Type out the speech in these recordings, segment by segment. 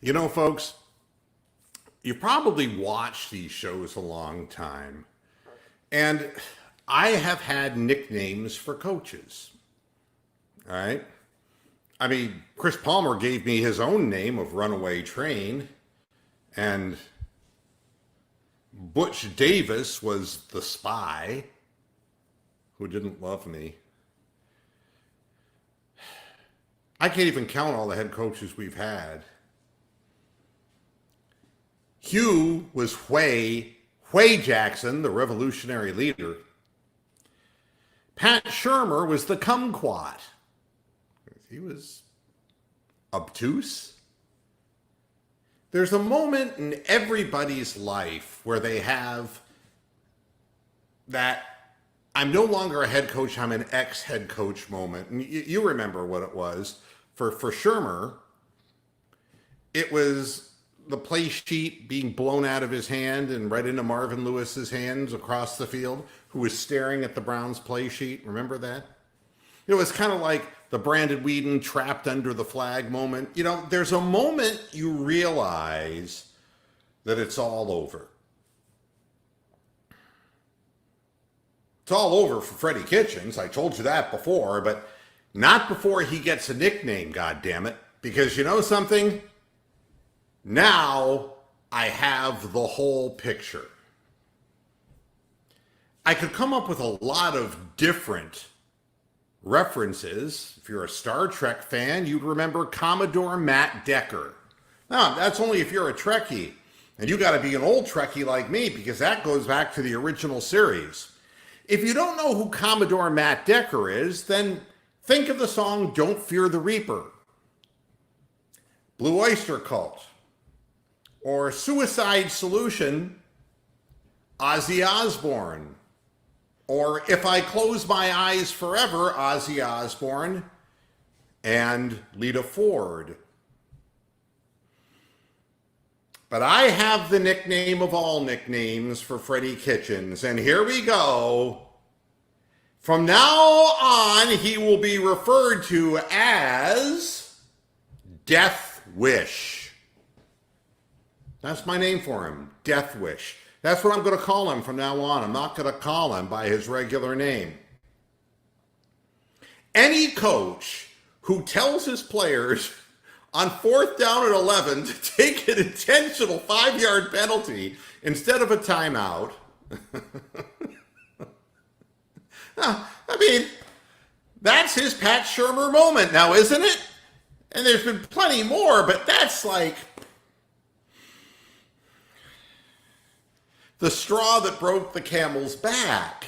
You know, folks, you've probably watched these shows a long time, and I have had nicknames for coaches. All right. I mean, Chris Palmer gave me his own name of Runaway Train, and Butch Davis was the spy who didn't love me. I can't even count all the head coaches we've had. Hugh was Huey Jackson, the revolutionary leader. Pat Shermer was the kumquat. He was obtuse. There's a moment in everybody's life where they have that I'm no longer a head coach, I'm an ex-head coach moment. And you remember what it was. For Shermer, it was the play sheet being blown out of his hand and right into Marvin Lewis's hands across the field, who was staring at the Browns play sheet. Remember that? It was kind of like the Brandon Whedon trapped under the flag moment. You know, there's a moment you realize that it's all over. It's all over for Freddie Kitchens. I told you that before, but not before he gets a nickname, goddammit. Because you know something? Now I have the whole picture. I could come up with a lot of different references. If you're a Star Trek fan, you'd remember Commodore Matt Decker. Now, that's only if you're a Trekkie. And you got to be an old Trekkie like me, because that goes back to the original series. If you don't know who Commodore Matt Decker is, then think of the song Don't Fear the Reaper, Blue Oyster Cult, or Suicide Solution, Ozzy Osbourne, or If I Close My Eyes Forever, Ozzy Osbourne and Lita Ford. But I have the nickname of all nicknames for Freddie Kitchens, and here we go. From now on, he will be referred to as Death Wish. That's my name for him, Death Wish. That's what I'm going to call him from now on. I'm not going to call him by his regular name. Any coach who tells his players on 4th down and 11 to take an intentional 5-yard penalty instead of a timeout. I mean, that's his Pat Shermer moment now, isn't it? And there's been plenty more, but that's like the straw that broke the camel's back.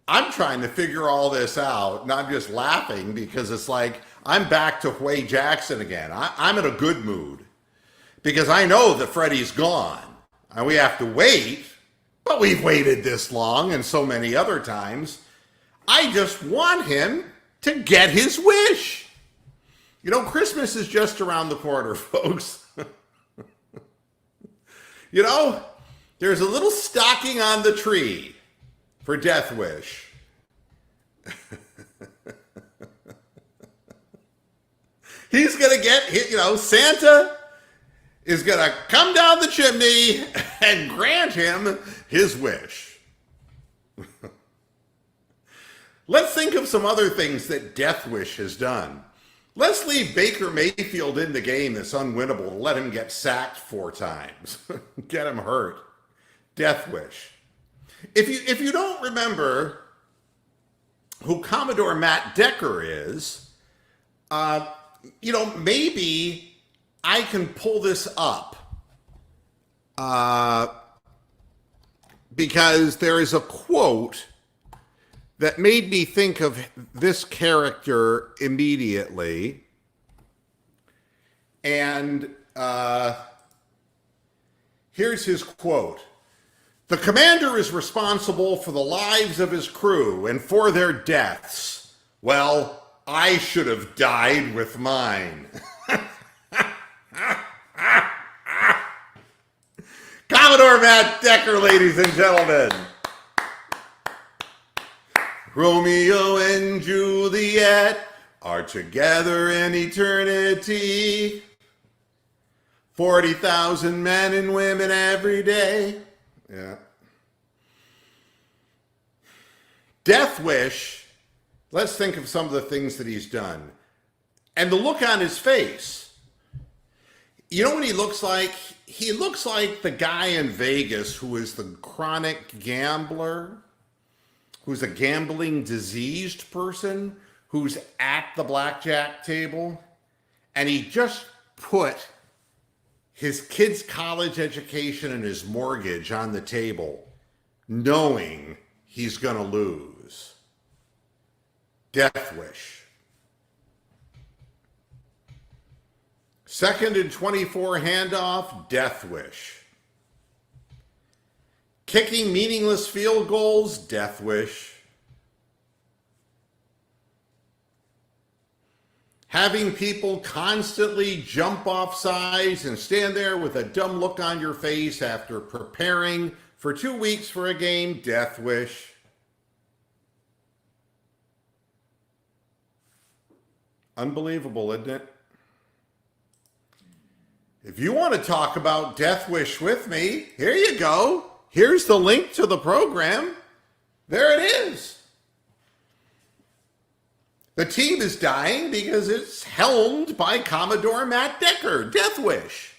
I'm trying to figure all this out, and I'm just laughing because it's like I'm back to Huey Jackson again. I'm in a good mood because I know that Freddie's gone, and we have to wait, but we've waited this long and so many other times. I just want him to get his wish. You know, Christmas is just around the corner, folks. You know, there's a little stocking on the tree for Death Wish. He's going to get, you know, Santa is going to come down the chimney and grant him his wish. Let's think of some other things that Death Wish has done. Let's leave Baker Mayfield in the game that's unwinnable to let him get sacked 4 times. Get him hurt. Death Wish. If you don't remember who Commodore Matt Decker is, you know, maybe I can pull this up because there is a quote that made me think of this character immediately. And here's his quote. "The commander is responsible for the lives of his crew and for their deaths. Well, I should have died with mine." Commodore Matt Decker, ladies and gentlemen. Romeo and Juliet are together in eternity. 40,000 men and women every day. Yeah. Death Wish, let's think of some of the things that he's done. And the look on his face. You know what he looks like? He looks like the guy in Vegas who is the chronic gambler, who's a gambling diseased person, who's at the blackjack table, and he just put his kid's college education and his mortgage on the table, knowing he's going to lose. Death Wish. 2nd and 24 handoff, Death Wish. Kicking meaningless field goals, Death Wish. Having people constantly jump off sides and stand there with a dumb look on your face after preparing for 2 weeks for a game, Death Wish. Unbelievable, isn't it? If you want to talk about Death Wish with me, here you go. Here's the link to the program. There it is. The team is dying because it's helmed by Commodore Matt Decker, Death Wish.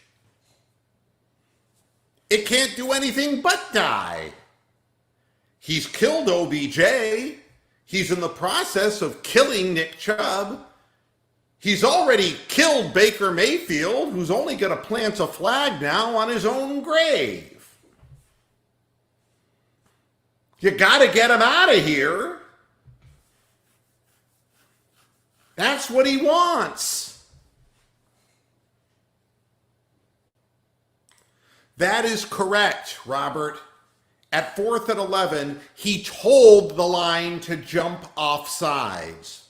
It can't do anything but die. He's killed OBJ. He's in the process of killing Nick Chubb. He's already killed Baker Mayfield, who's only going to plant a flag now on his own grave. You got to get him out of here. That's what he wants. That is correct, Robert. At 4th and 11, he told the line to jump off sides.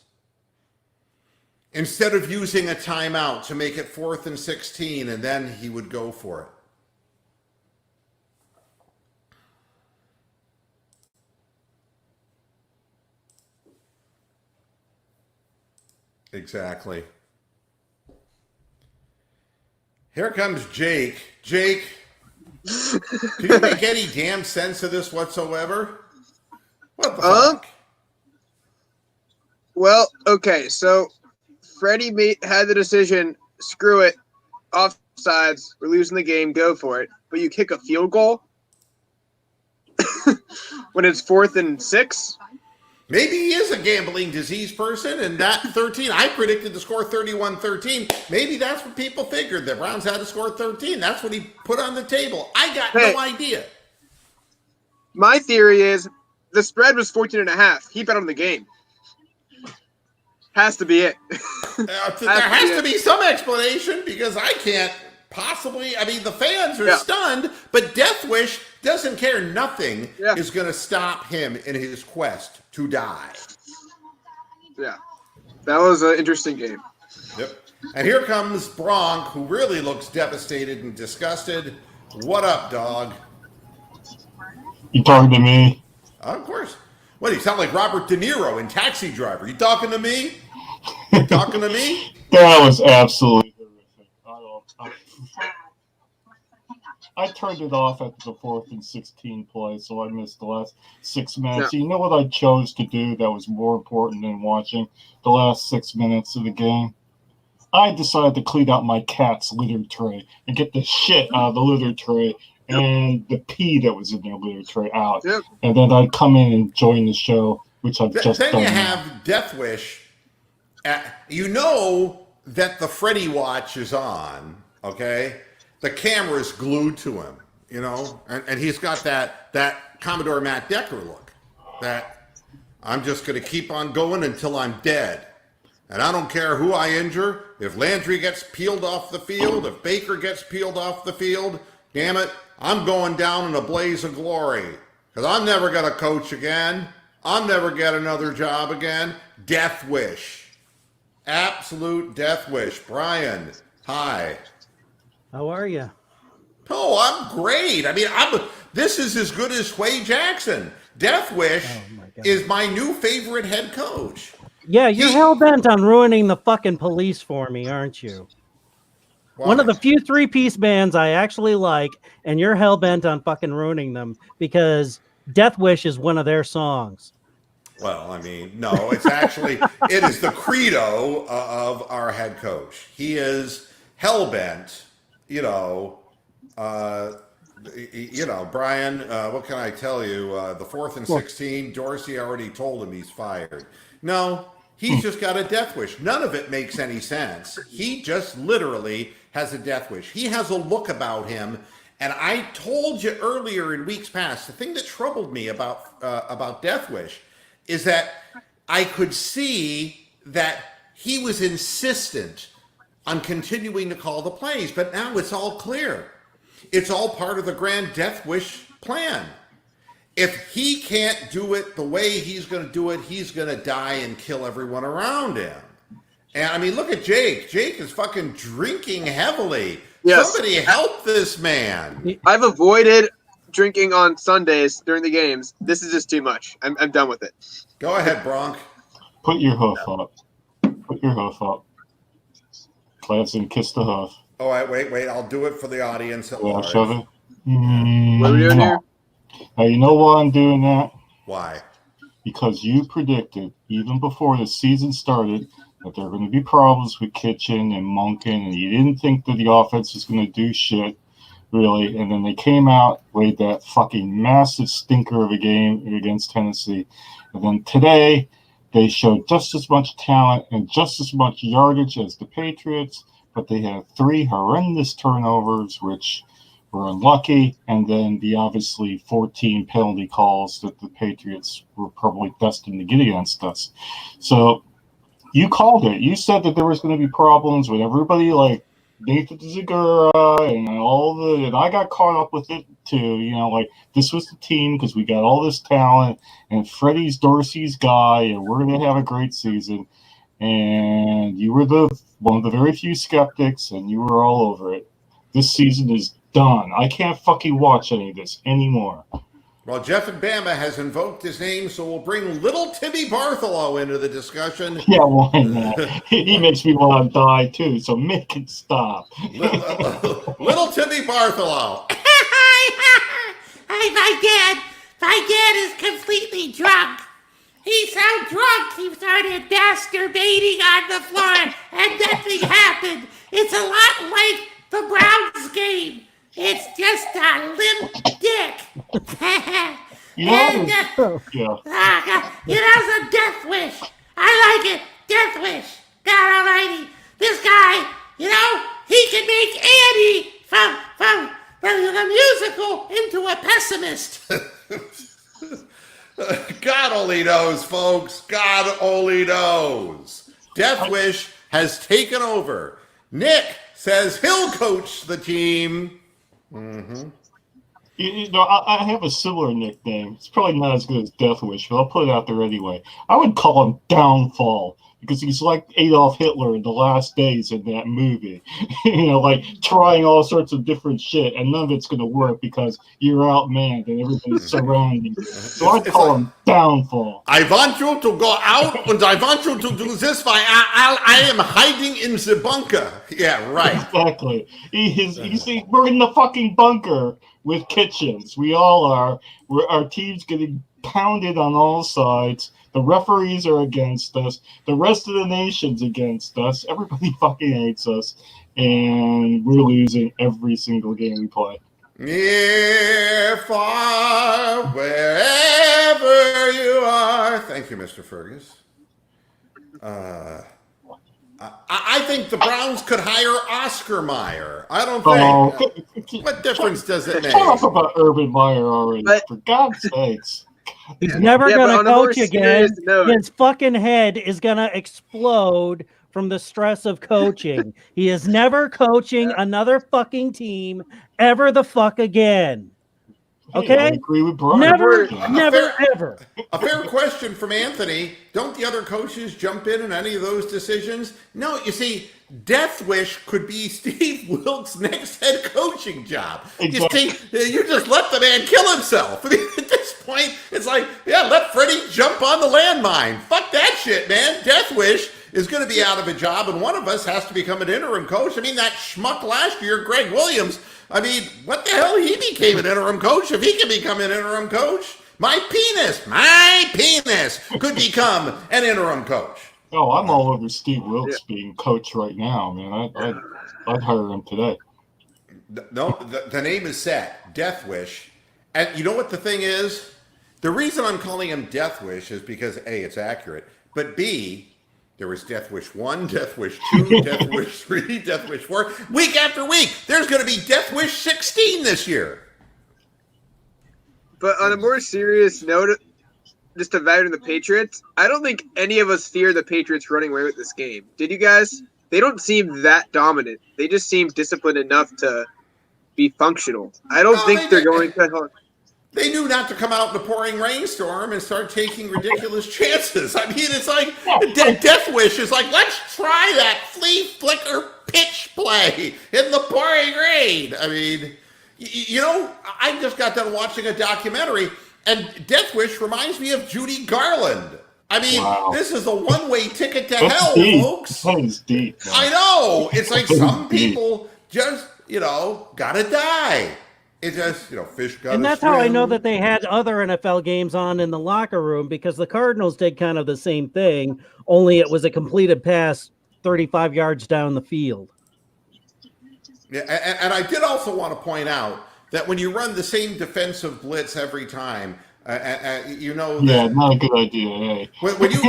Instead of using a timeout to make it 4th and 16, and then he would go for it. Exactly. Here comes Jake. Jake, do you make any damn sense of this whatsoever? What the fuck? Well, okay, so Freddie had the decision, screw it, offsides, we're losing the game, go for it. But you kick a field goal when it's 4th and 6? Maybe he is a gambling disease person, and that 13, I predicted the score 31-13. Maybe that's what people figured, that Browns had to score 13. That's what he put on the table. I got no idea. My theory is the spread was 14.5. He bet on the game. Has to be it. There has to be some explanation, because I can't possibly, I mean, the fans are stunned, but Death Wish doesn't care. Nothing is going to stop him in his quest to die. Yeah. That was an interesting game. Yep. And here comes Bronk, who really looks devastated and disgusted. What up, dog? You talking to me? Of course. What, you sound like Robert De Niro in Taxi Driver. You talking to me? You talking to me? That was absolutely horrific. I turned it off at the 4th and 16 play, so I missed the last 6 minutes. Yeah. You know what I chose to do that was more important than watching the last 6 minutes of the game? I decided to clean out my cat's litter tray and get the shit out of the litter tray and the pee that was in their litter tray out. Yep. And then I'd come in and join the show, which I've just done. Then you have Death Wish. You know that the Freddy watch is on, okay? The camera is glued to him, you know? And he's got that Commodore Matt Decker look. That I'm just going to keep on going until I'm dead. And I don't care who I injure. If Landry gets peeled off the field, if Baker gets peeled off the field, damn it, I'm going down in a blaze of glory. Because I'm never going to coach again. I'll never get another job again. Death Wish. Absolute Death Wish. Brian, hi. How are you? Oh, I'm great. I mean, this is as good as Sway Jackson. Death Wish is my new favorite head coach. Yeah, you're hell-bent on ruining the fucking police for me, aren't you? One of Why? the few three-piece bands I actually like, and you're hell-bent on fucking ruining them because Death Wish is one of their songs. Well, I mean, no, it is the credo of our head coach. He is hell-bent, uh, Brian, what can I tell you? The 4th and 16, Dorsey already told him he's fired. No, he's just got a death wish. None of it makes any sense. He just literally has a death wish. He has a look about him. And I told you earlier in weeks past, the thing that troubled me about Death Wish is that I could see that he was insistent on continuing to call the plays, but now it's all clear. It's all part of the grand Death Wish plan. If he can't do it the way he's going to do it, he's going to die and kill everyone around him. And I mean, look at Jake. Jake is fucking drinking heavily. Yes. Somebody help this man. I've avoided drinking on Sundays during the games. This is just too much. I'm done with it. Go ahead, Bronk. Put your hoof up. Put your hoof up. Clancy, and kiss the hoof. Oh, wait. I'll do it for the audience at Yeah, large. shove it. What are we doing here? Now, you know why I'm doing that? Why? Because you predicted, even before the season started, that there were going to be problems with Kitchen and Monken, and you didn't think that the offense was going to do shit, really. And then they came out, played that fucking massive stinker of a game against Tennessee. And then today, they showed just as much talent and just as much yardage as the Patriots, but they had 3 horrendous turnovers, which were unlucky, and then the obviously 14 penalty calls that the Patriots were probably destined to get against us. So you called it. You said that there was going to be problems with everybody like Nathan Zagura and I got caught up with it too. Like this was the team because we got all this talent and Freddie's Dorsey's guy and we're going to have a great season. And you were one of the very few skeptics and you were all over it. This season is done. I can't fucking watch any of this anymore. Well, Jeff and Bama has invoked his name, so we'll bring little Timmy Bartholomew into the discussion. Yeah, why not? He makes me want to die too, so make it stop. Little Timmy Bartholomew. My dad is completely drunk. He's so drunk he started masturbating on the floor and nothing happened. It's a lot like the Browns game. It's just a limp dick. It's a death wish. I like it. Death wish. God almighty. This guy, he can make Annie from the musical into a pessimist. God only knows, folks. God only knows. Death Wish has taken over. Nick says he'll coach the team. Mm-hmm. I have a similar nickname. It's probably not as good as Death Wish, but I'll put it out there anyway. I would call him Downfall because he's like Adolf Hitler in the last days of that movie. Like trying all sorts of different shit, and none of it's going to work because you're outmanned and everybody's surrounding you. So I'd call him Downfall. I want you to go out and I want you to do this. I am hiding in the bunker. Yeah, right. Exactly. You see, we're in the fucking bunker with Kitchens. We all are. Our team's getting pounded on all sides. The referees are against us. The rest of the nation's against us. Everybody fucking hates us. And we're losing every single game we play. Near, far, wherever you are. Thank you, Mr. Fergus. I think the Browns could hire Oscar Mayer. I don't think. What difference does it make? Shut up about Urban Meyer already, for God's sakes. He's never Yeah, going but on to a more coach again. serious note- His fucking head is going to explode from the stress of coaching. He is never coaching another fucking team ever the fuck again. Okay? I agree with Brian. Never, Fair- ever. A fair question from Anthony. Don't the other coaches jump in any of those decisions? No, you see, Death Wish could be Steve Wilkes' next head coaching job. Exactly. You see, you just let the man kill himself. At this point, it's like, yeah, let Freddie jump on the landmine. Fuck that shit, man. Death Wish is going to be out of a job, and one of us has to become an interim coach. I mean, that schmuck last year, Greg Williams, I mean, what the hell? He became an interim coach. If he can become an interim coach, my penis could become an interim coach. Oh, I'm all over Steve Wilkes being coach right now, man. I'd hire him today. No, the name is set, Death Wish. And you know what the thing is? The reason I'm calling him Death Wish is because A, it's accurate, but B, there was Death Wish 1, Death Wish 2, Death Wish 3, Death Wish 4. Week after week, there's going to be Death Wish 16 this year. But on a more serious note, just to value the Patriots, I don't think any of us fear the Patriots running away with this game. Did you guys? They don't seem that dominant. They just seem disciplined enough to be functional. I don't think they're going to. They knew not to come out in a pouring rainstorm and start taking ridiculous chances. I mean, it's like Death Wish is like, let's try that flea flicker pitch play in the pouring rain. I mean, you know, I just got done watching a documentary, and Death Wish reminds me of Judy Garland. I mean, This is a one-way ticket to hell, deep. folks. That is deep. Man. I know. It's like some people just, gotta die. It just, fish gotta And that's swim. how I know that they had other NFL games on in the locker room, because the Cardinals did kind of the same thing, only it was a completed pass 35 yards down the field. Yeah, and I did also want to point out that when you run the same defensive blitz every time, not a good idea. Hey. When you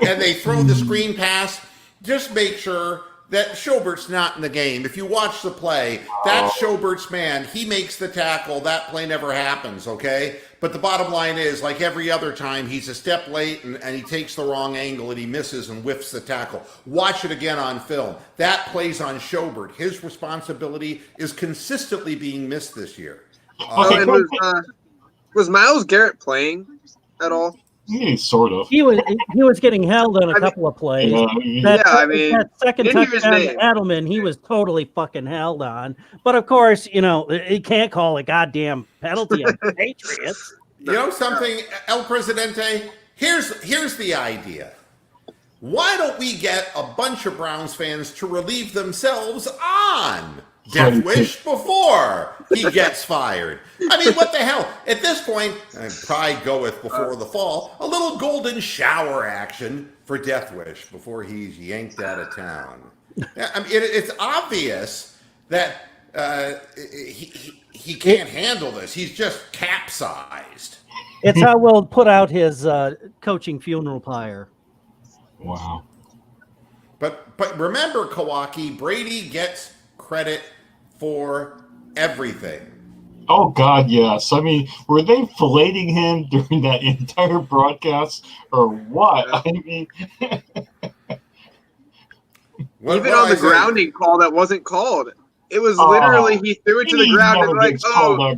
and they throw the screen pass, just make sure that Schobert's not in the game. If you watch the play, that's Schobert's man. He makes the tackle. That play never happens, okay? But the bottom line is, like every other time, he's a step late and he takes the wrong angle and he misses and whiffs the tackle. Watch it again on film. That plays on Schobert. His responsibility is consistently being missed this year. Was Myles Garrett playing at all? Yeah, sort of. He was getting held on a couple of plays. That second touchdown to Edelman, he was totally fucking held on. But of course, he can't call a goddamn penalty on the Patriots. You know something, El Presidente? Here's the idea. Why don't we get a bunch of Browns fans to relieve themselves on Death Wish before he gets fired? I mean, what the hell? At this point, pride goeth before the fall. A little golden shower action for Death Wish before he's yanked out of town. I mean, it's obvious that he can't handle this. He's just capsized. It's how we'll put out his coaching funeral pyre. Wow. But remember, Kawaki, Brady gets credit for everything. Oh, God, yes. I mean, were they filleting him during that entire broadcast or what? I mean... Even on the grounding call that wasn't called. It was literally he threw it to the ground and like,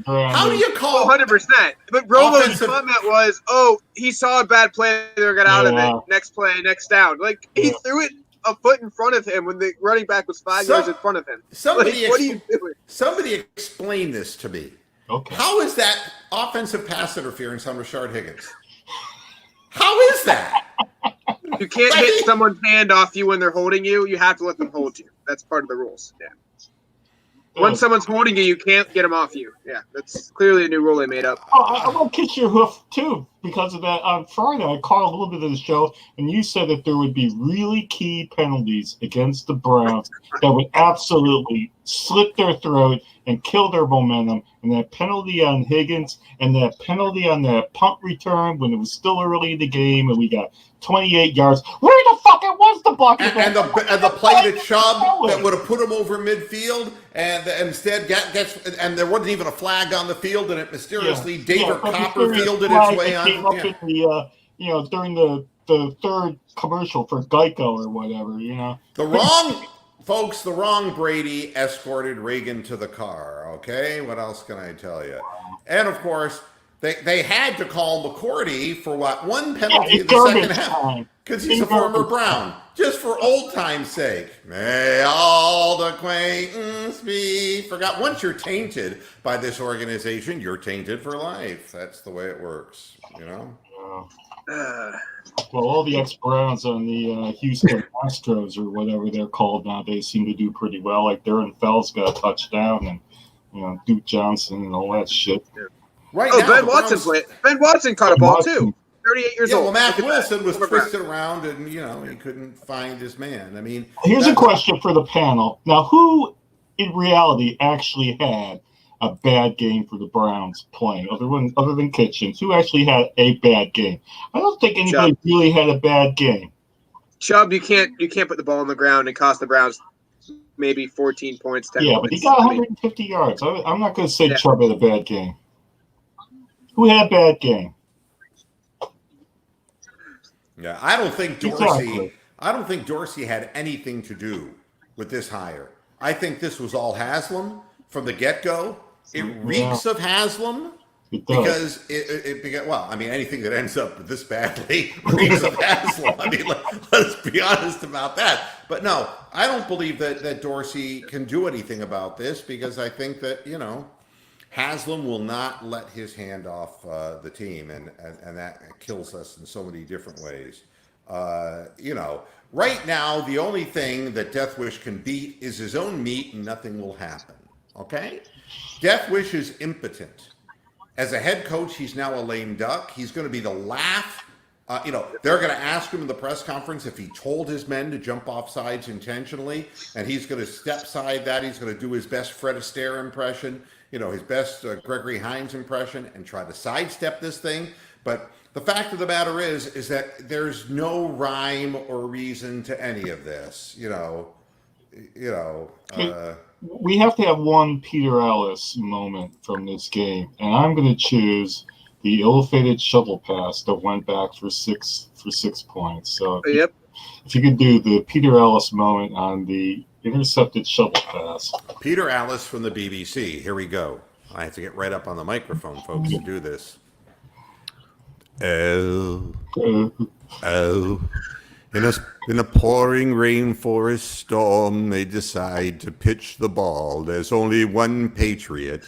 how do you call 100%? But Rolo's comment was, he saw a bad play, they're going out of it. Next play, next down. Like, he threw it a foot in front of him when the running back was 5 yards in front of him. What are you doing? Somebody explain this to me. Okay. How is that offensive pass interference on Rashard Higgins? How is that? You can't hit someone's hand off you when they're holding you. You have to let them hold you. That's part of the rules. Yeah. Once someone's holding you, you can't get them off you. Yeah, that's clearly a new rule they made up. I want to kiss your hoof, too, because of that. On Friday, I caught a little bit of the show, and you said that there would be really key penalties against the Browns that would absolutely slit their throat and kill their momentum. And that penalty on Higgins and that penalty on that punt return when it was still early in the game and we got 28 yards. Where the fuck was the bucket? And the play to Chubb that would have put him over midfield, and instead gets and there wasn't even a flag on the field, and it mysteriously David Copperfielded its way on. Came up in the during the third commercial for Geico or whatever. The wrong Brady escorted Reagan to the car. Okay, what else can I tell you? And of course, they had to call McCourty for one penalty in the second half because he's a former Brown. Just for old time's sake. May all the acquaintance be forgot. Once you're tainted by this organization, you're tainted for life. That's the way it works, Well, all the ex-Browns on the Houston Astros or whatever they're called nowadays seem to do pretty well. Like Darren Fells got a touchdown, and Duke Johnson and all that shit. Right Oh, now, Ben the Watson Browns- played. Ben Watson caught a ball too. 38 years Yeah, old. well, Matt Look at Wilson that. was Former Brown. twisted around, and he couldn't find his man. I mean, Here's a question for the panel. Now, who in reality actually had a bad game for the Browns playing, other than Kitchens? Who actually had a bad game? I don't think anybody Chubb. really had a bad game. Chubb, you can't put the ball on the ground and cost the Browns maybe 14 points. 10 Yeah, points. but he got 150 yards. I'm not going to say Yeah. Chubb had a bad game. Who had a bad game? yeah, I don't think Dorsey. Exactly. I don't think Dorsey had anything to do with this hire. I think this was all Haslam from the get-go. It reeks of Haslam. It does. Because anything that ends up this badly reeks of Haslam. I mean, let's be honest about that. But no, I don't believe that Dorsey can do anything about this because I think that, Haslam will not let his hand off the team, and that kills us in so many different ways. Right now, the only thing that Death Wish can beat is his own meat, and nothing will happen. Okay? Death Wish is impotent. As a head coach, he's now a lame duck. He's going to be the laugh. They're going to ask him in the press conference if he told his men to jump off sides intentionally, and he's going to step side that. He's going to do his best Fred Astaire impression, his best Gregory Hines impression, and try to sidestep this thing. But the fact of the matter is that there's no rhyme or reason to any of this. We have to have one Peter Ellis moment from this game, and I'm going to choose the ill-fated shovel pass that went back for six points. So Yep. If you could do the Peter Ellis moment on the intercepted shovel pass. Peter Ellis from the BBC. Here we go. I have to get right up on the microphone, folks, to do this. In a pouring rainforest storm, they decide to pitch the ball. There's only one Patriot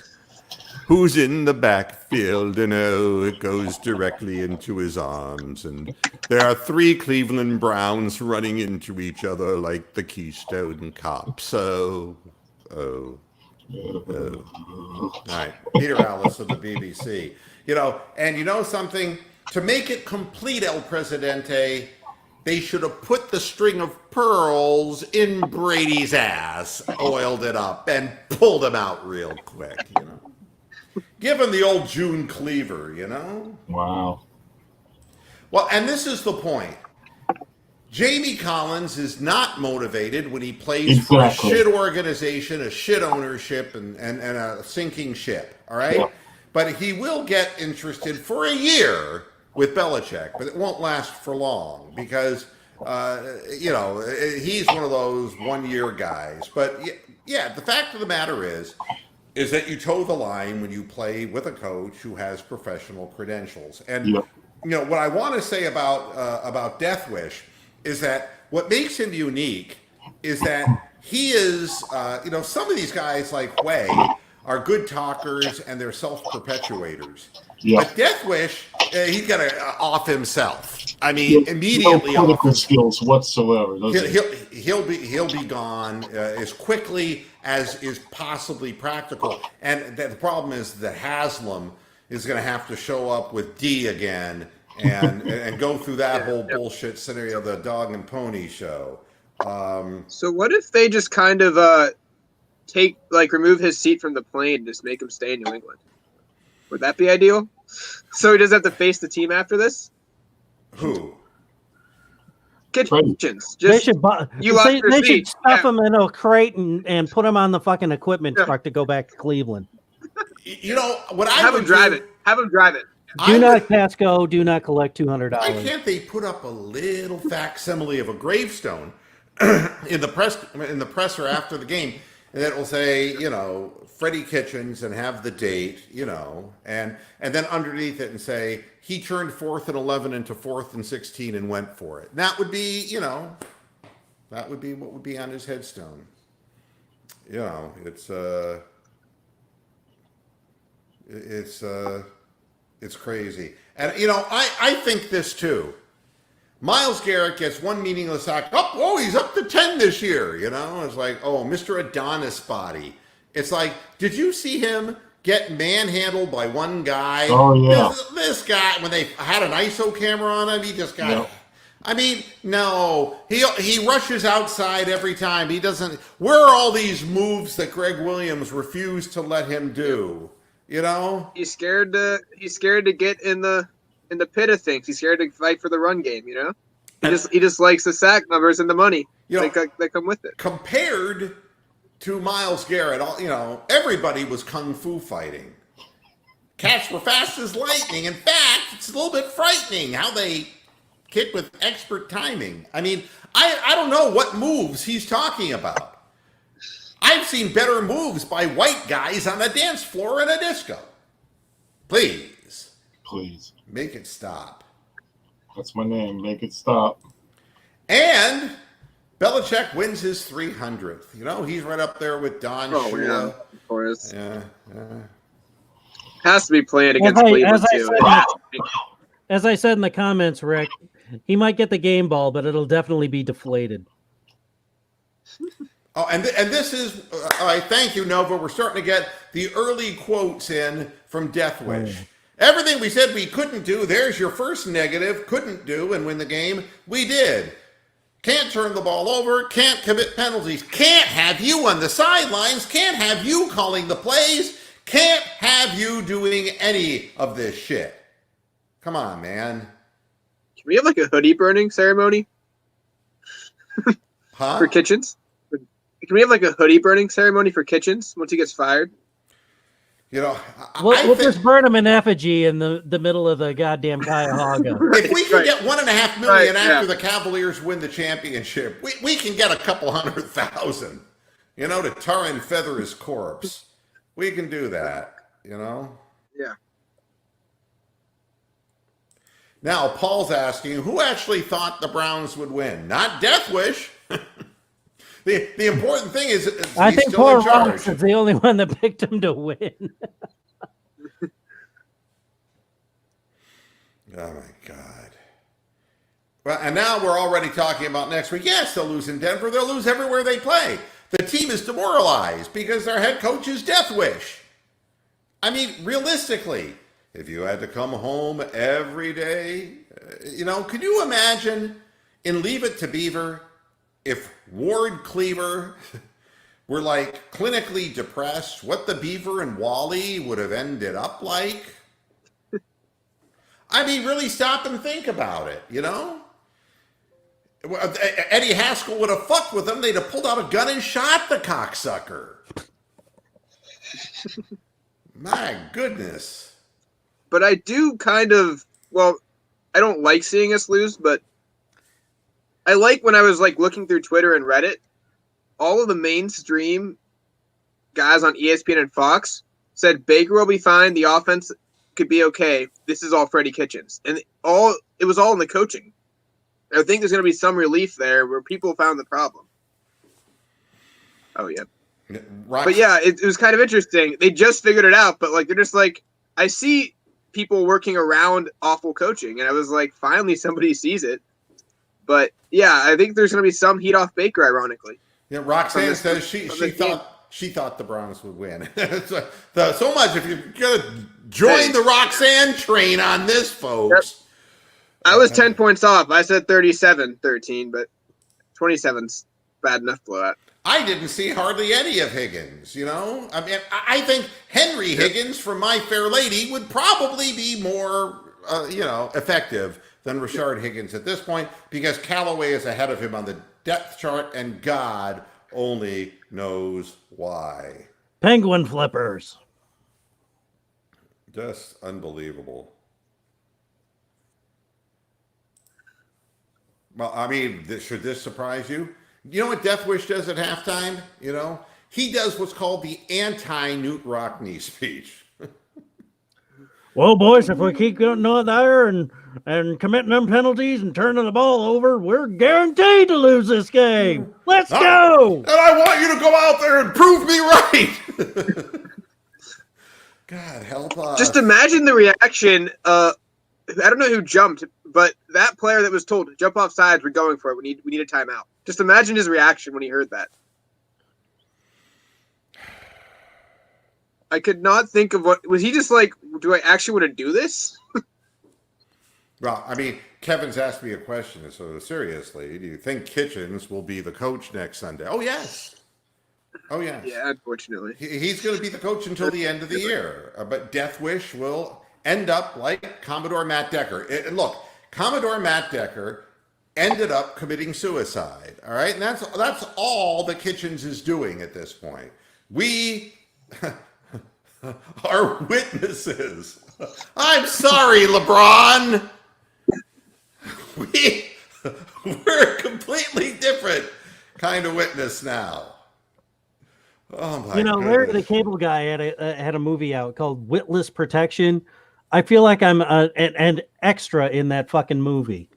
who's in the backfield, and it goes directly into his arms. And there are three Cleveland Browns running into each other like the Keystone Cops. All right, Peter Ellis of the BBC. And something? To make it complete, El Presidente, they should have put the string of pearls in Brady's ass, oiled it up, and pulled him out real quick, Give him the old June Cleaver, Wow. Well, and this is the point. Jamie Collins is not motivated when he plays for a shit organization, a shit ownership, and a sinking ship, all right? Yeah. But he will get interested for a year with Belichick, but it won't last for long because, he's one of those one-year guys. But, yeah, the fact of the matter is that you toe the line when you play with a coach who has professional credentials. And, what I want to say about Death Wish is that what makes him unique is that he is, some of these guys like Way are good talkers and they're self-perpetuators. Yeah. But Death Wish, he's got to off himself. I mean, immediately no political skills whatsoever. He'll be gone as quickly as is possibly practical. And the problem is that Haslam is going to have to show up with D again and go through that whole bullshit scenario, the dog and pony show. So what if they just kind of remove his seat from the plane, just make him stay in New England? Would that be ideal? So he doesn't have to face the team after this? Who? Kitchens. They should stuff him in a crate and put him on the fucking equipment truck to go back to Cleveland. What I have him drive it. Have him drive it. Do not Casco. Do not collect $200. Why can't they put up a little facsimile of a gravestone in the presser after the game, and it will say, Freddie Kitchens, and have the date, and then underneath it and say he turned 4th and 11 into 4th and 16 and went for it. That would be, that would be what would be on his headstone. It's crazy. And, you know, I think this too. Myles Garrett gets one meaningless sack. Oh, he's up to 10 this year. You know, it's like, oh, Mr. Adonis body. It's like, did you see him get manhandled by one guy? Oh, yeah. This guy, when they had an ISO camera on him, he just got... Yep. I mean, no, he rushes outside every time. He doesn't... Where are all these moves that Greg Williams refused to let him do? You know? He's scared to get in the pit of things. He's scared to fight for the run game, you know? He just likes the sack numbers and the money that come with it. Compared to Myles Garrett, you know, everybody was kung fu fighting. Cats were fast as lightning. In fact, it's a little bit frightening how they kick with expert timing. I mean, I don't know what moves he's talking about. I've seen better moves by white guys on a dance floor in a disco. Please. Make it stop. That's my name. Make it stop. And Belichick wins his 300th. You know, he's right up there with Don Shula. Yeah, of course. Yeah. Has to be playing against Cleveland, too. As I said in the comments, Rick, he might get the game ball, but it'll definitely be deflated. Oh, and this is, all right, thank you, Nova. We're starting to get the early quotes in from Death Wish. Everything we said we couldn't do, there's your first negative, couldn't do and win the game, we did. Can't turn the ball over, can't commit penalties, can't have you on the sidelines, can't have you calling the plays, can't have you doing any of this shit. Come on, man. Can we have like a hoodie burning ceremony? Huh? For Kitchens? Can we have like a hoodie burning ceremony for Kitchens once he gets fired? You know, we'll just burn him in effigy in the middle of the goddamn Cuyahoga. If we can get $1.5 million after the Cavaliers win the championship, we can get a couple 100,000, you know, to tar and feather his corpse. We can do that, you know? Yeah. Now, Paul's asking, who actually thought the Browns would win? Not Death Wish. The important thing is I he's think still poor in charge. Ross is the only one that picked him to win. Oh, my God. Well, and now we're already talking about next week. Yes, they'll lose in Denver. They'll lose everywhere they play. The team is demoralized because their head coach is Death Wish. I mean, realistically, if you had to come home every day, you know, could you imagine in Leave It to Beaver if Ward Cleaver were like clinically depressed, what the Beaver and Wally would have ended up like? I mean, really stop and think about it, you know? Eddie Haskell would have fucked with them. They'd have pulled out a gun and shot the cocksucker. My goodness. But I do kind of, well, I don't like seeing us lose, but I like when I was like looking through Twitter and Reddit, all of the mainstream guys on ESPN and Fox said Baker will be fine. The offense could be okay. This is all Freddie Kitchens. And it was all in the coaching. I think there's going to be some relief there where people found the problem. Oh, yeah. But yeah, it was kind of interesting. They just figured it out, but like they're just like, I see people working around awful coaching, and I was like, finally somebody sees it. But yeah, I think there's going to be some heat off Baker, ironically. Yeah, Roxanne says she thought the Browns would win. So much if you're going to join the Roxanne train on this, folks. Yep. I was 10 points off. I said 37-13, but 27's bad enough blowout. I didn't see hardly any of Higgins, you know? I mean, I think Henry Higgins from My Fair Lady would probably be more, effective than Rashard Higgins at this point because Callaway is ahead of him on the depth chart, and God only knows why. Penguin flippers. Just unbelievable. Well, I mean, should this surprise you? You know what Death Wish does at halftime? You know, he does what's called the anti-Newt Rockney speech. Well, boys, if we keep going there and committing them penalties and turning the ball over, we're guaranteed to lose this game. Let's go! And I want you to go out there and prove me right. God help us. Just imagine the reaction. I don't know who jumped, but that player that was told to jump off sides, we're going for it. We need a timeout. Just imagine his reaction when he heard that. I could not think of what was he just like. Do I actually want to do this? Well, I mean, Kevin's asked me a question. So seriously, do you think Kitchens will be the coach next Sunday? Oh yes. Oh yes. Yeah, unfortunately, he's going to be the coach until the end of the year. But Death Wish will end up like Commodore Matt Decker. And look, Commodore Matt Decker ended up committing suicide. All right, and that's all that Kitchens is doing at this point. We are witnesses. I'm sorry, LeBron. We're a completely different kind of witness now. Oh my! Larry the Cable Guy had a movie out called Witless Protection. I feel like I'm an extra in that fucking movie.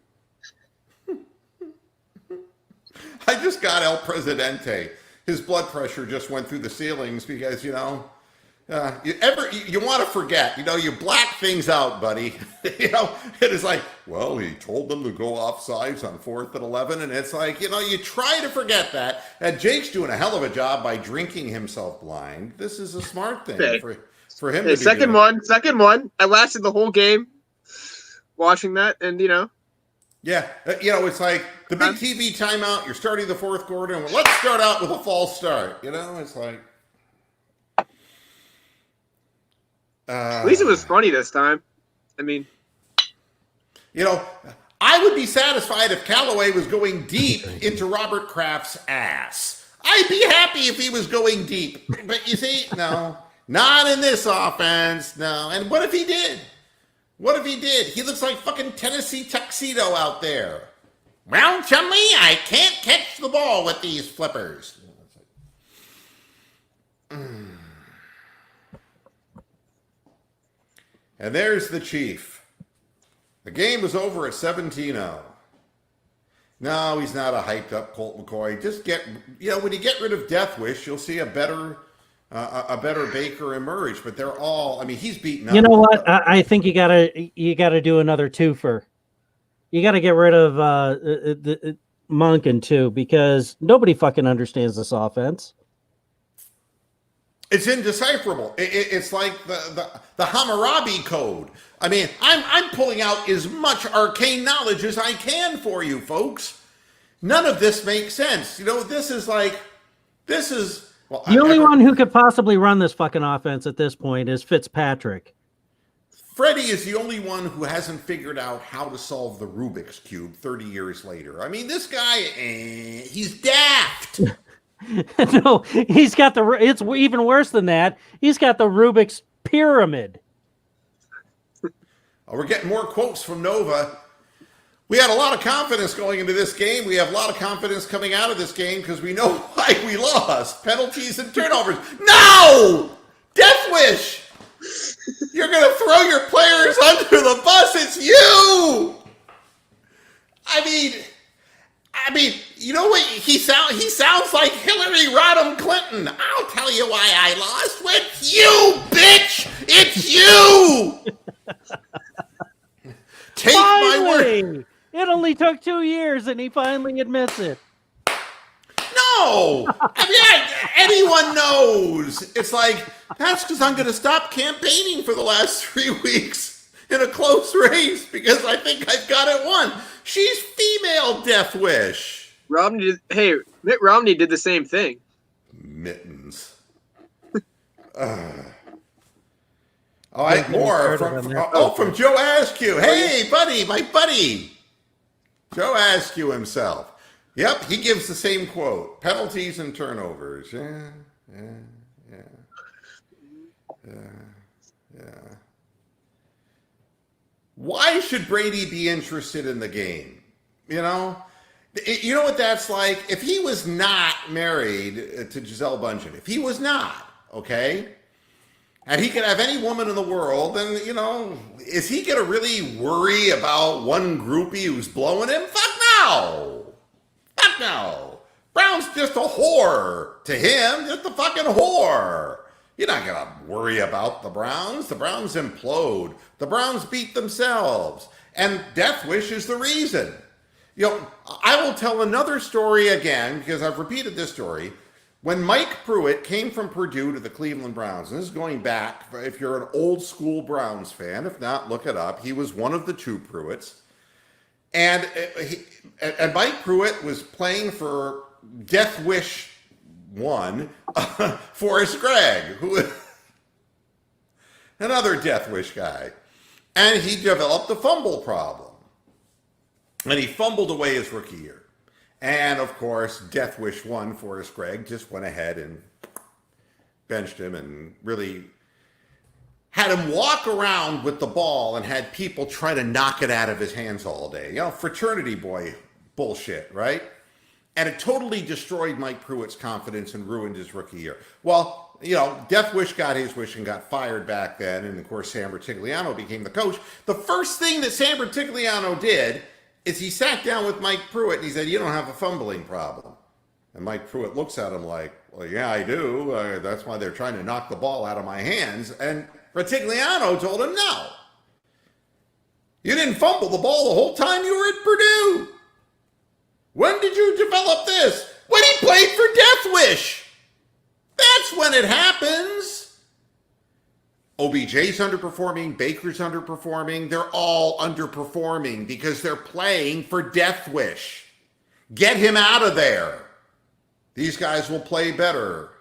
I just got El Presidente. His blood pressure just went through the ceilings because you want to forget, you black things out, buddy. It is like, well, he told them to go off sides on 4th and 11. And it's like, you try to forget that. And Jake's doing a hell of a job by drinking himself blind. This is a smart thing for him to be second doing. Second one. I lasted the whole game watching that. And, Yeah. It's like the big TV timeout. You're starting the 4th quarter. And let's start out with a false start. It's like. At least it was funny this time. I mean, I would be satisfied if Callaway was going deep into Robert Kraft's ass. I'd be happy if he was going deep. But you see, no, not in this offense. No. And what if he did? He looks like fucking Tennessee Tuxedo out there. Well, Chumley, I can't catch the ball with these flippers. And there's the Chief. The game was over at 17-0. No, he's not a hyped up Colt McCoy. Just when you get rid of Death Wish, you'll see a better Baker emerge. But they're all, he's beaten up. You know what? I think you gotta do another twofer. You gotta get rid of the Monken too, because nobody fucking understands this offense. It's indecipherable. It's like the Hammurabi Code. I'm pulling out as much arcane knowledge as I can for you, folks. None of this makes sense. This is. Well, the only one who could possibly run this fucking offense at this point is Fitzpatrick. Freddie is the only one who hasn't figured out how to solve the Rubik's Cube 30 years later. This guy, he's daft. No, he's got it's even worse than that. He's got the Rubik's Pyramid. We're getting more quotes from Nova. We had a lot of confidence going into this game. We have a lot of confidence coming out of this game because we know why we lost. Penalties and turnovers. No! Death Wish! You're going to throw your players under the bus. It's you! You know what? He sounds like Hillary Rodham Clinton. I'll tell you why I lost. It's you, bitch! It's you! Take my word. It only took 2 years, and he finally admits it. No! Anyone knows. It's like, that's because I'm going to stop campaigning for the last 3 weeks in a close race because I think I've got it won. She's female Death Wish. Mitt Romney did the same thing. Mittens. All right, more from Joe Askew. Hey, buddy, my buddy. Joe Askew himself. Yep, he gives the same quote. Penalties and turnovers. Yeah. Why should Brady be interested in the game? You know what that's like? If he was not married to Gisele Bundchen, if he was not, okay, and he could have any woman in the world, then, is he going to really worry about one groupie who's blowing him? Fuck no. Fuck no. Brown's just a whore to him, just a fucking whore. You're not going to worry about the Browns. The Browns implode. The Browns beat themselves. And Death Wish is the reason. You know, I will tell another story again because I've repeated this story. When Mike Pruitt came from Purdue to the Cleveland Browns, and this is going back, if you're an old school Browns fan, if not, look it up. He was one of the two Pruitts. And Mike Pruitt was playing for Death Wish 1, Forrest Gregg, who another Death Wish guy. And he developed a fumble problem. And he fumbled away his rookie year. And, of course, Death Wish 1, Forrest Gregg, just went ahead and benched him and really had him walk around with the ball and had people try to knock it out of his hands all day. You know, fraternity boy bullshit, right? And it totally destroyed Mike Pruitt's confidence and ruined his rookie year. Well, you know, Death Wish got his wish and got fired back then. And, of course, Sam Bertigliano became the coach. The first thing that Sam Bertigliano did is he sat down with Mike Pruitt and he said, you don't have a fumbling problem. And Mike Pruitt looks at him like, well, yeah, I do. That's why they're trying to knock the ball out of my hands. And Bertigliano told him, no. You didn't fumble the ball the whole time you were at Purdue. When did you develop this? When he played for Death Wish. That's when it happens. OBJ's underperforming, Baker's underperforming. They're all underperforming because they're playing for Death Wish. Get him out of there. These guys will play better.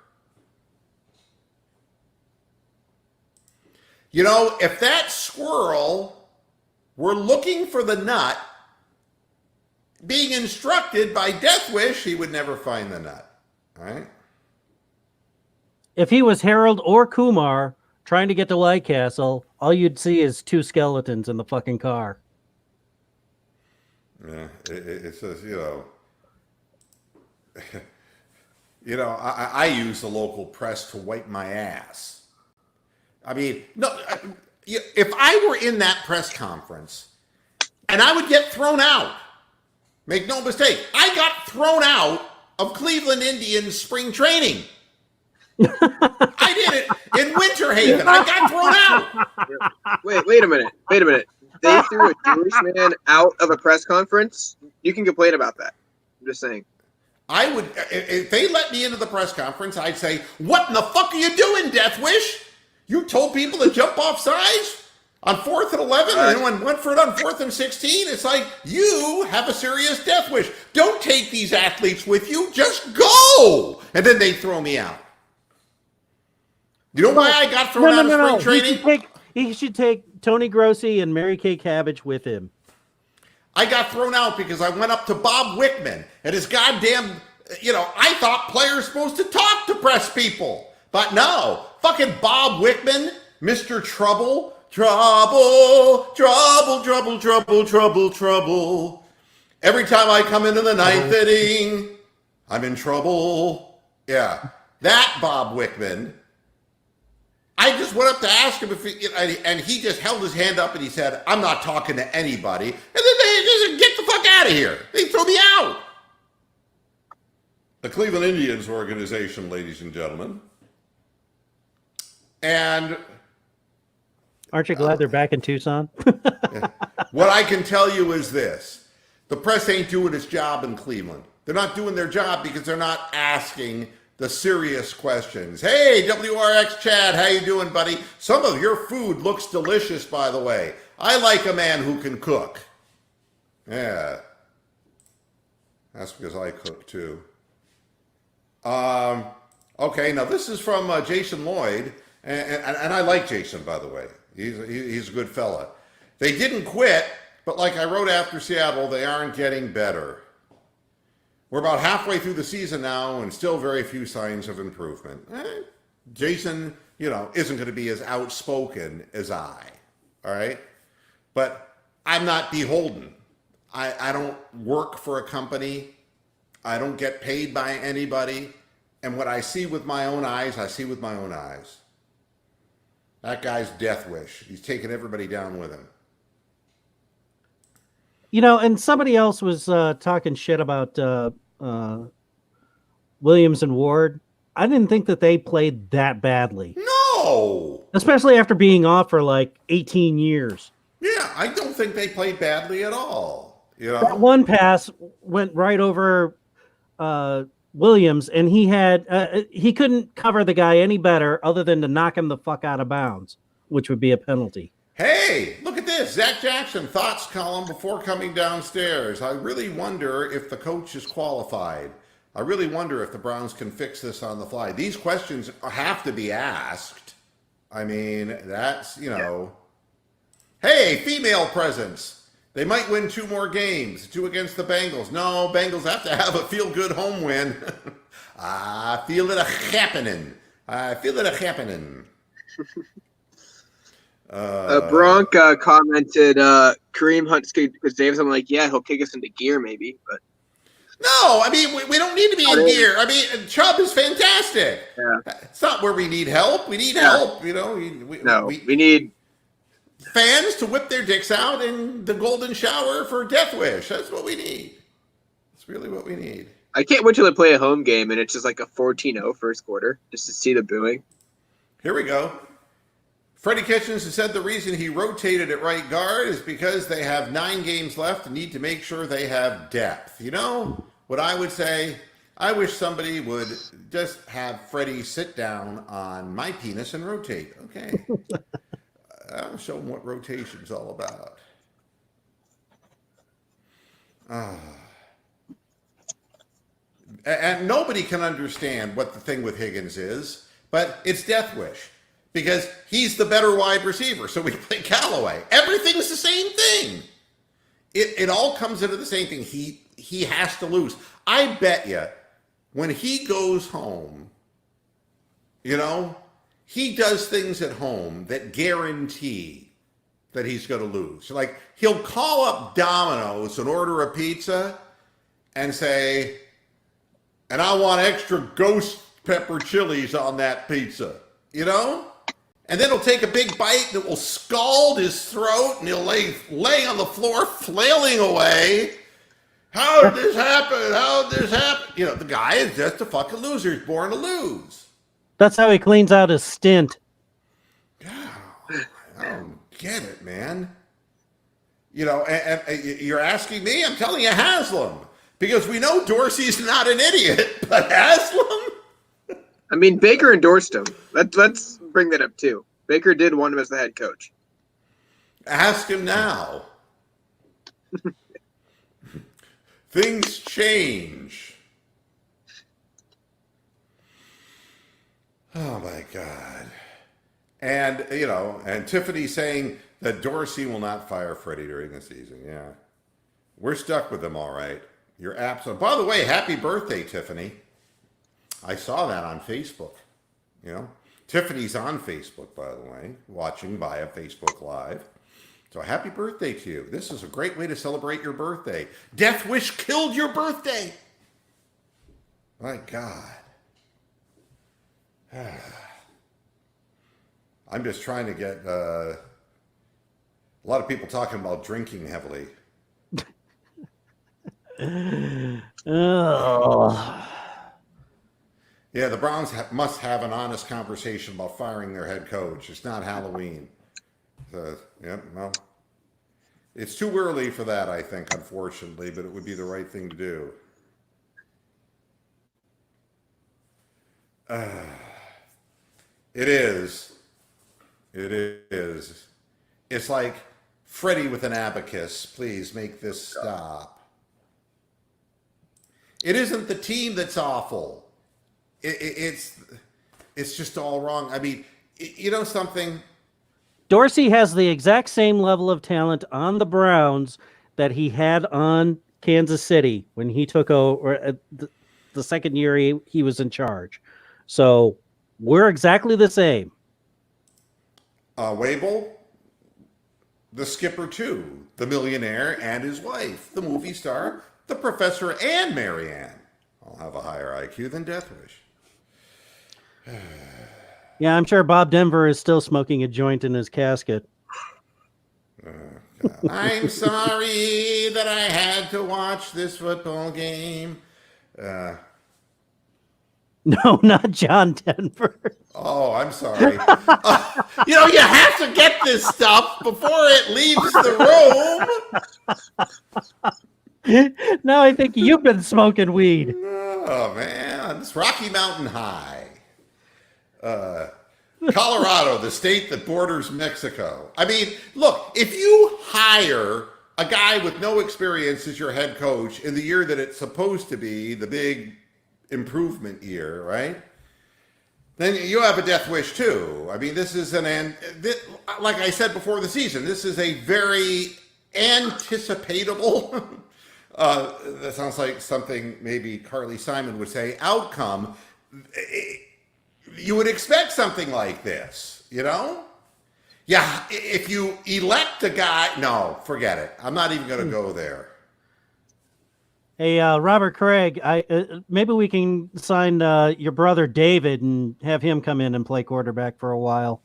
You know, if that squirrel were looking for the nut, being instructed by Death Wish, he would never find the nut. All right? If he was Harold or Kumar trying to get to White Castle, all you'd see is two skeletons in the fucking car. Yeah, it says, I use the local press to wipe my ass. I mean, no, if I were in that press conference and I would get thrown out, make no mistake, I got thrown out of Cleveland Indians spring training. I did it in Winter Haven. I got thrown out. Wait a minute. They threw a Jewish man out of a press conference. You can complain about that. I'm just saying. I would, if they let me into the press conference, I'd say, what in the fuck are you doing, Death Wish? You told people to jump off sides on 4th and 11 and anyone went for it on 4th and 16? It's like, you have a serious Death Wish. Don't take these athletes with you. Just go. And then they throw me out. You know why I got thrown out of spring training? He should take Tony Grossi and Mary Kay Cabbage with him. I got thrown out because I went up to Bob Wickman and his goddamn, I thought players supposed to talk to press people. But no, fucking Bob Wickman, Mr. Trouble. Every time I come into the ninth inning, I'm in trouble. Yeah, that Bob Wickman. I just went up to ask him and he just held his hand up and he said, I'm not talking to anybody. And then they just get the fuck out of here. They threw me out. The Cleveland Indians organization, ladies and gentlemen. And aren't you glad they're back in Tucson? What I can tell you is this. The press ain't doing its job in Cleveland. They're not doing their job because they're not asking the serious questions. Hey, WRX Chad, how you doing, buddy? Some of your food looks delicious, by the way. I like a man who can cook. Yeah. That's because I cook, too. Okay, now this is from Jason Lloyd, and I like Jason, by the way. He's a good fella. They didn't quit, but like I wrote after Seattle, they aren't getting better. We're about halfway through the season now and still very few signs of improvement. Jason, isn't going to be as outspoken as I, all right? But I'm not beholden. I don't work for a company. I don't get paid by anybody. And what I see with my own eyes, I see with my own eyes. That guy's Death Wish. He's taking everybody down with him. And somebody else was talking shit about Williams and Ward. I didn't think that they played that badly. No, No. Especially after being off for like 18 years. Yeah, I don't think they played badly at all. You know, That one pass went right over Williams, and he couldn't cover the guy any better other than to knock him the fuck out of bounds, which would be a penalty. Hey, look at this. Zach Jackson, thoughts column before coming downstairs. I really wonder if the coach is qualified. I really wonder if the Browns can fix this on the fly. These questions have to be asked. I mean, that's, Hey, female presence. They might win 2 more games, 2 against the Bengals. No, Bengals have to have a feel-good home win. I feel it a-happening. Bronk commented Kareem Hunt's because Davis. I'm like, yeah, he'll kick us into gear maybe, but no, I mean we don't need to be in gear. I mean Chubb is fantastic. Yeah. It's not where we need help. We need help. We need fans to whip their dicks out in the golden shower for Death Wish. That's what we need. That's really what we need. I can't wait till they play a home game and it's just like a 14-0 first quarter just to see the booing. Here we go. Freddie Kitchens has said the reason he rotated at right guard is because they have 9 games left and need to make sure they have depth. You know what I would say? I wish somebody would just have Freddie sit down on my penis and rotate. Okay. I'll show him what rotation's all about. And nobody can understand what the thing with Higgins is, but it's Death Wish. Because he's the better wide receiver, so we play Callaway. Everything's the same thing. It all comes into the same thing. He has to lose. I bet you, when he goes home, he does things at home that guarantee that he's going to lose. Like, he'll call up Domino's and order a pizza and say, and I want extra ghost pepper chilies on that pizza, And then he'll take a big bite and it will scald his throat and he'll lay on the floor flailing away. How did this happen? How did this happen? The guy is just a fucking loser. He's born to lose. That's how he cleans out his stint. God, I don't get it, man. And you're asking me? I'm telling you Haslam. Because we know Dorsey's not an idiot, but Haslam? I mean, Baker endorsed him. Let's bring that up too. Baker did want him as the head coach. Ask him now. Things change. Oh my God. And, and Tiffany saying that Dorsey will not fire Freddie during the season. Yeah. We're stuck with them, all right. You're absolutely. By the way, happy birthday, Tiffany. I saw that on Facebook. Tiffany's on Facebook, by the way, watching via Facebook Live. So happy birthday to you. This is a great way to celebrate your birthday. Death Wish killed your birthday. My God. I'm just trying to get a lot of people talking about drinking heavily. Oh. Yeah, the Browns must have an honest conversation about firing their head coach. It's not Halloween. Well, it's too early for that, I think, unfortunately, but it would be the right thing to do. It is. It's like Freddie with an abacus. Please make this stop. It isn't the team that's awful. It's just all wrong. I mean, something. Dorsey has the exact same level of talent on the Browns that he had on Kansas City when he took over the second year he was in charge. So we're exactly the same. Wable, the skipper too, the millionaire and his wife, the movie star, the professor and Marianne. I'll have a higher IQ than Death Wish. Yeah, I'm sure Bob Denver is still smoking a joint in his casket. I'm sorry that I had to watch this football game. No, not John Denver. Oh, I'm sorry. You have to get this stuff before it leaves the room. Now I think you've been smoking weed. Oh, man. It's Rocky Mountain High. Colorado, the state that borders Mexico. I mean, look, if you hire a guy with no experience as your head coach in the year that it's supposed to be the big improvement year, right? Then you have a death wish too. I mean, this is like I said before the season, this is a very anticipatable, that sounds like something maybe Carly Simon would say, outcome. You would expect something like this, Yeah, if you elect a guy, no, forget it. I'm not even going to go there. Hey, Robert Craig, maybe we can sign your brother David and have him come in and play quarterback for a while.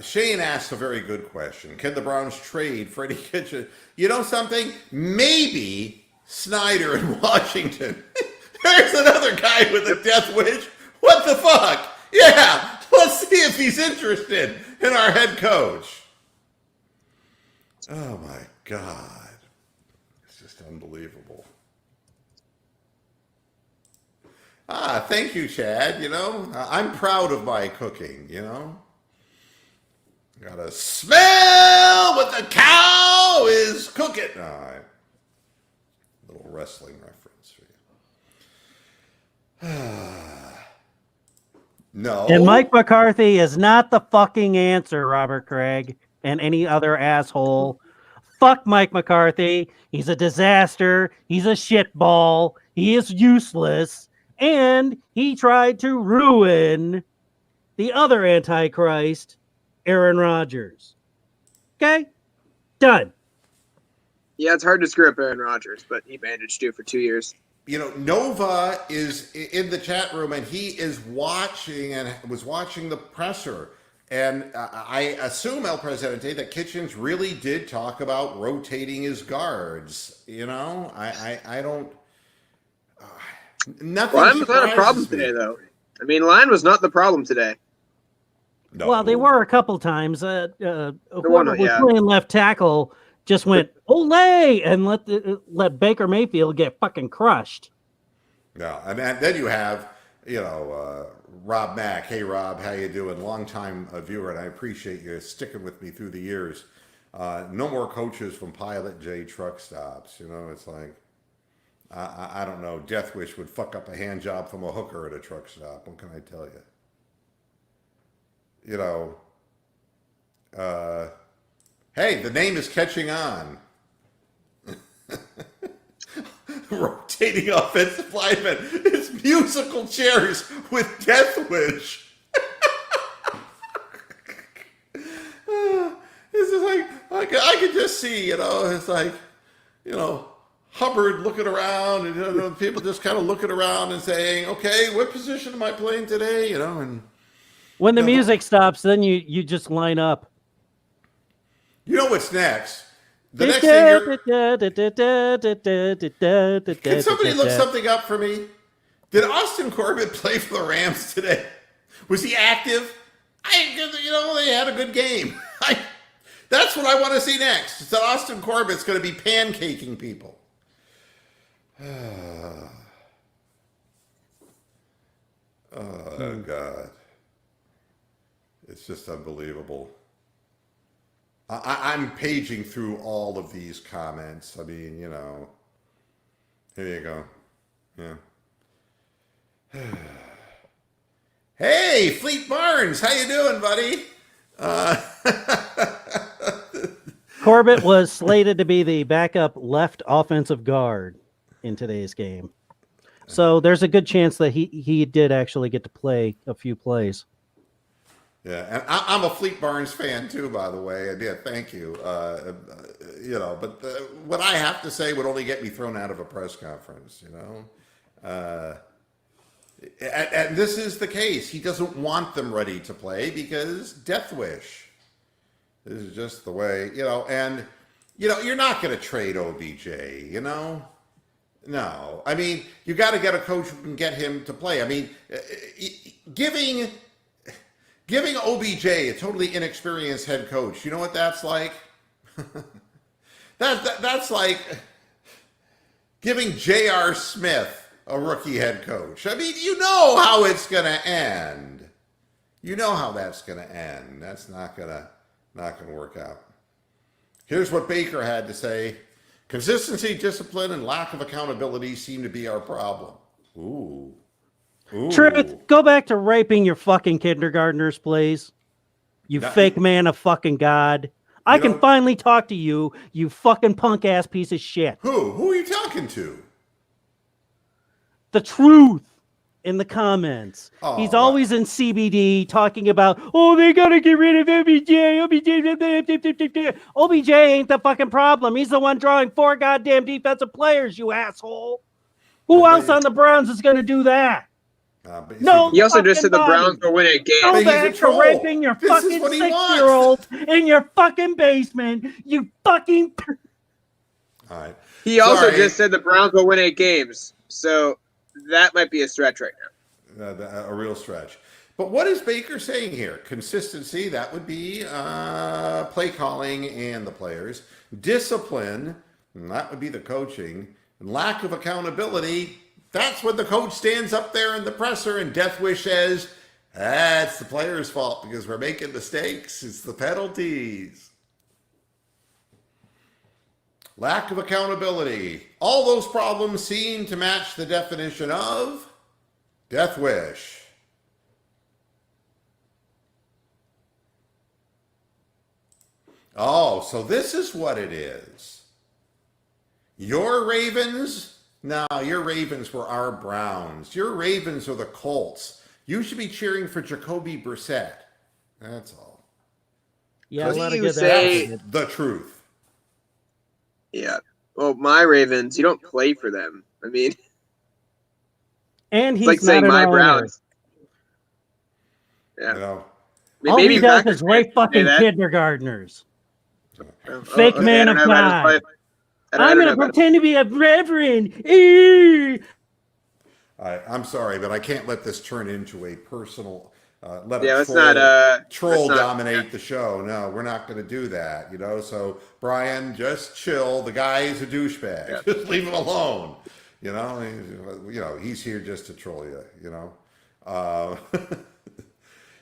Shane asks a very good question. Can the Browns trade Freddie Kitchen? You know something? Maybe Snyder in Washington. There's another guy with a death wish. What the fuck? Yeah, let's see if he's interested in our head coach. Oh my God. It's just unbelievable. Thank you, Chad. I'm proud of my cooking, Gotta smell what the cow is cooking. Little wrestling reference for you. No. And Mike McCarthy is not the fucking answer, Robert Craig, and any other asshole. Fuck Mike McCarthy. He's a disaster. He's a shitball. He is useless. And he tried to ruin the other Antichrist, Aaron Rodgers. Okay? Done. Yeah, it's hard to screw up Aaron Rodgers, but he managed to for 2 years. Nova is in the chat room, and he is watching and was watching the presser. And I assume, El Presidente, that Kitchens really did talk about rotating his guards. I don't. Nothing. Line was not a problem today, though. I mean, line was not the problem today. No. Well, they were a couple times. Whoever was playing left tackle just went "Olay" and let Baker Mayfield get fucking crushed. Yeah, and then you have Rob Mack. Hey Rob, how you doing? Long-time viewer, and I appreciate you sticking with me through the years. No more coaches from Pilot J truck stops. It's like I don't know. Death Wish would fuck up a hand job from a hooker at a truck stop. What can I tell you? Hey, the name is catching on. Rotating offensive linemen. It's musical chairs with Death Wish. It's just like I could just see, it's like, Hubbard looking around and people just kind of looking around and saying, okay, what position am I playing today? And when the music stops, then you just line up. You know what's next? The next thing Can somebody look something up for me? Did Austin Corbett play for the Rams today? Was he active? They had a good game. That's what I want to see next. It's that Austin Corbett's going to be pancaking people. Oh, God. It's just unbelievable. I'm paging through all of these comments. I mean, here you go. Yeah. Hey, Fleet Barnes, how you doing, buddy? Corbett was slated to be the backup left offensive guard in today's game. So there's a good chance that he did actually get to play a few plays. Yeah, and I'm a Fleet Barnes fan too, by the way. And yeah, thank you. But what I have to say would only get me thrown out of a press conference. And this is the case. He doesn't want them ready to play because Death Wish. This is just the way, and you're not going to trade OBJ. No. I mean, you got to get a coach who can get him to play. I mean, giving OBJ, a totally inexperienced head coach, you know what that's like? That's like giving J.R. Smith a rookie head coach. I mean, you know how it's going to end. You know how that's going to end. That's not going to work out. Here's what Baker had to say. Consistency, discipline, and lack of accountability seem to be our problem. Ooh. Truth, go back to raping your fucking kindergartners, please. You fake man of fucking God. I can finally talk to you, you fucking punk ass piece of shit. Who are you talking to? The truth in the comments. Oh, he's always in CBD talking about, oh, they gotta get rid of OBJ. OBJ ain't the fucking problem. He's the one drawing 4 goddamn defensive players, you asshole. Who else on the Browns is gonna do that? No, he also just said the Browns will win a game. Go back to raping your fucking 6-year-old in your fucking basement. You fucking. All right. He also just said the Browns will win 8 games. So that might be a stretch right now. A real stretch. But what is Baker saying here? Consistency, that would be play calling and the players. Discipline, that would be the coaching. And lack of accountability, that's when the coach stands up there in the presser and Death Wish says, it's the players' fault because we're making mistakes. It's the penalties. Lack of accountability. All those problems seem to match the definition of Death Wish. Oh, so this is what it is. Your Ravens... No, your Ravens were our Browns. Your Ravens are the Colts. You should be cheering for Jacoby Brissett. That's all. Yeah, let you get say that. The truth. Yeah. Well, my Ravens, you don't play for them. I mean, and he's it's like saying not my owner. Browns. Yeah. You know, All maybe he does Packers is rape fans say fucking that. kindergartners. Oh, Fake okay, man I of don't know about his God. play. I'm going to pretend to be a reverend. I'm sorry, but I can't let this turn into a personal. Let Yeah, a let's troll, not, troll let's not- dominate the show. No, we're not going to do that. You know, so Brian, just chill. The guy is a douchebag. Yeah. Just leave him alone. You know, he's here just to troll you. You know,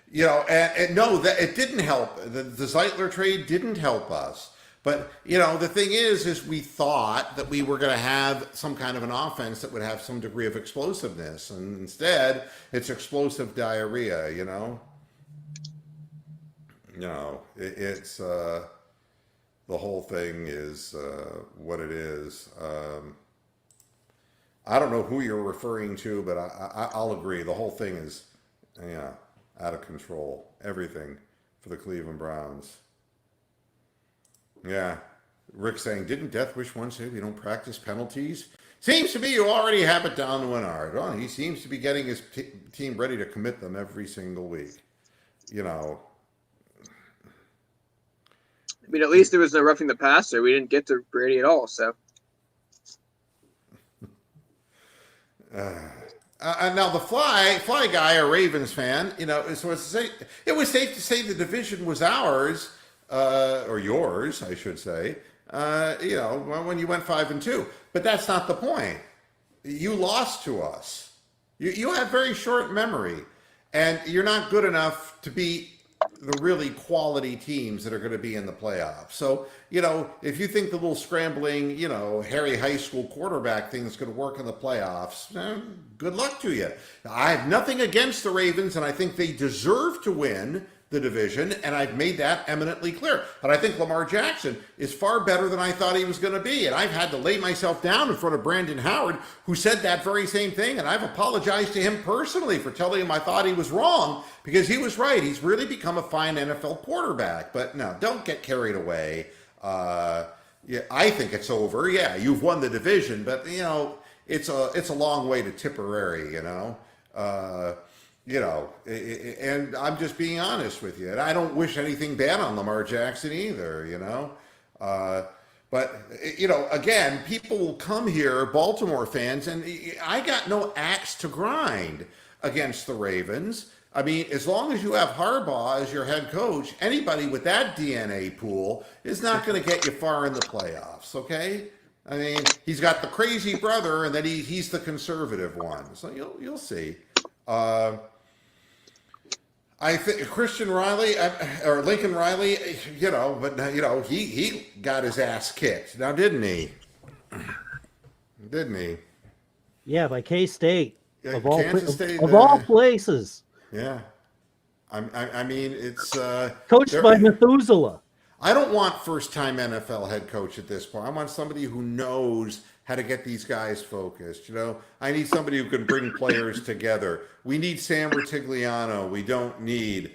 you know, and no, that it didn't help. The Zeitler trade didn't help us. But, you know, the thing is we thought that we were going to have some kind of an offense that would have some degree of explosiveness. And instead, it's explosive diarrhea, you know? You know, it's the whole thing is what it is. I don't know who you're referring to, but I'll agree. The whole thing is, yeah, out of control. Everything for the Cleveland Browns. Yeah. Rick saying, didn't Death Wish once say we don't practice penalties? Seems to me you already have it down to an art. Oh, he seems to be getting his team ready to commit them every single week. You know. I mean, at least there was no roughing the passer. We didn't get to Brady at all, so. Now the fly guy, a Ravens fan, you know, it was safe to say the division was ours. Or yours, I should say, you know, when you went 5-2. But that's not the point. You lost to us. You have very short memory, and you're not good enough to beat the really quality teams that are going to be in the playoffs. So, you know, if you think the little scrambling, you know, Harry High School quarterback thing is going to work in the playoffs, good luck to you. I have nothing against the Ravens, and I think they deserve to win the division, and I've made that eminently clear. But I think Lamar Jackson is far better than I thought he was going to be, and I've had to lay myself down in front of Brandon Howard, who said that very same thing, and I've apologized to him personally for telling him I thought he was wrong, because he was right. He's really become a fine NFL quarterback. But no, don't get carried away. Yeah, I think it's over. Yeah, you've won the division, but you know, it's a long way to Tipperary, you know. You know, and I'm just being honest with you. And I don't wish anything bad on Lamar Jackson either, you know. But, again, people will come here, Baltimore fans, and I got no axe to grind against the Ravens. I mean, as long as you have Harbaugh as your head coach, anybody with that DNA pool is not going to get you far in the playoffs, okay? I mean, he's got the crazy brother, and then he's the conservative one. So you'll see. I think Christian Riley or Lincoln Riley, he got his ass kicked. Now, didn't he? Didn't he? Yeah, by K-State. Yeah, State, of all places. Yeah. I mean, it's coached by Methuselah. I don't want first-time NFL head coach at this point. I want somebody who knows how to get these guys focused. I need somebody who can bring players together. We need Sam Rutigliano. We don't need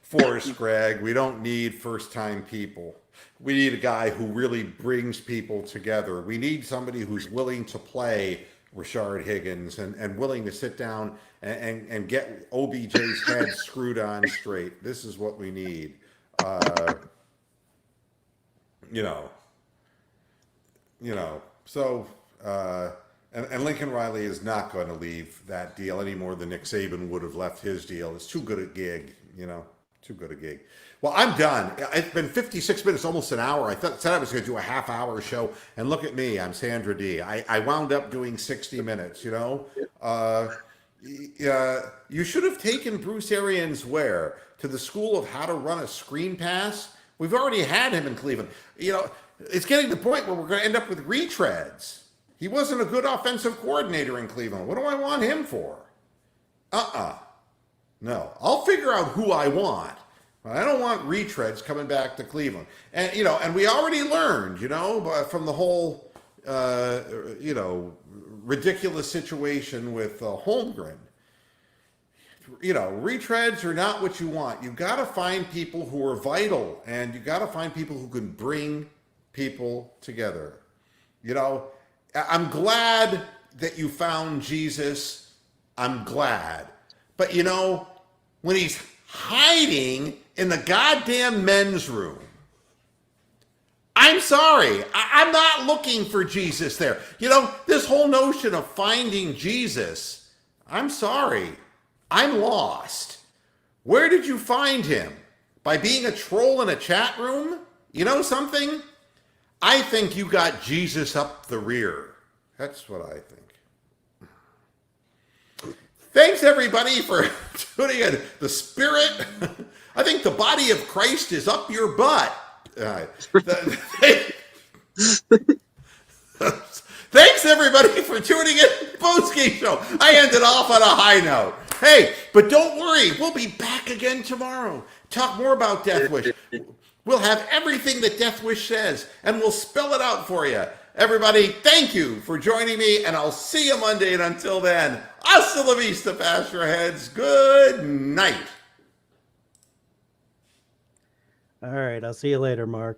Forrest Gregg. We don't need first-time people. We need a guy who really brings people together. We need somebody who's willing to play Rashard Higgins and willing to sit down and get OBJ's head screwed on straight. This is what we need. So Lincoln Riley is not going to leave that deal any more than Nick Saban would have left his deal. It's too good a gig, too good a gig. Well, I'm done. It's been 56 minutes, almost an hour. I said I was going to do a half-hour show, and look at me. I'm Sandra D. I wound up doing 60 minutes, You should have taken Bruce Arians to the school of how to run a screen pass. We've already had him in Cleveland. It's getting to the point where we're going to end up with retreads. He wasn't a good offensive coordinator in Cleveland. What do I want him for? No. I'll figure out who I want. I don't want retreads coming back to Cleveland. And, and we already learned, from the whole, ridiculous situation with Holmgren. Retreads are not what you want. You've got to find people who are vital, and you've got to find people who can bring people together. I'm glad that you found Jesus. I'm glad. But, when he's hiding in the goddamn men's room, I'm sorry. I'm not looking for Jesus there. This whole notion of finding Jesus, I'm sorry. I'm lost. Where did you find him? By being a troll in a chat room? You know something? I think you got Jesus up the rear. That's what I think. Thanks, everybody, for tuning in. The Spirit, I think the body of Christ is up your butt. Thanks, everybody, for tuning in to the Postgame Show. I ended off on a high note. Hey, but don't worry. We'll be back again tomorrow. Talk more about Death Wish. We'll have everything that Death Wish says, and we'll spell it out for you. Everybody, thank you for joining me, and I'll see you Monday. And until then, hasta la vista, Pastor Heads. Good night. All right. I'll see you later, Mark.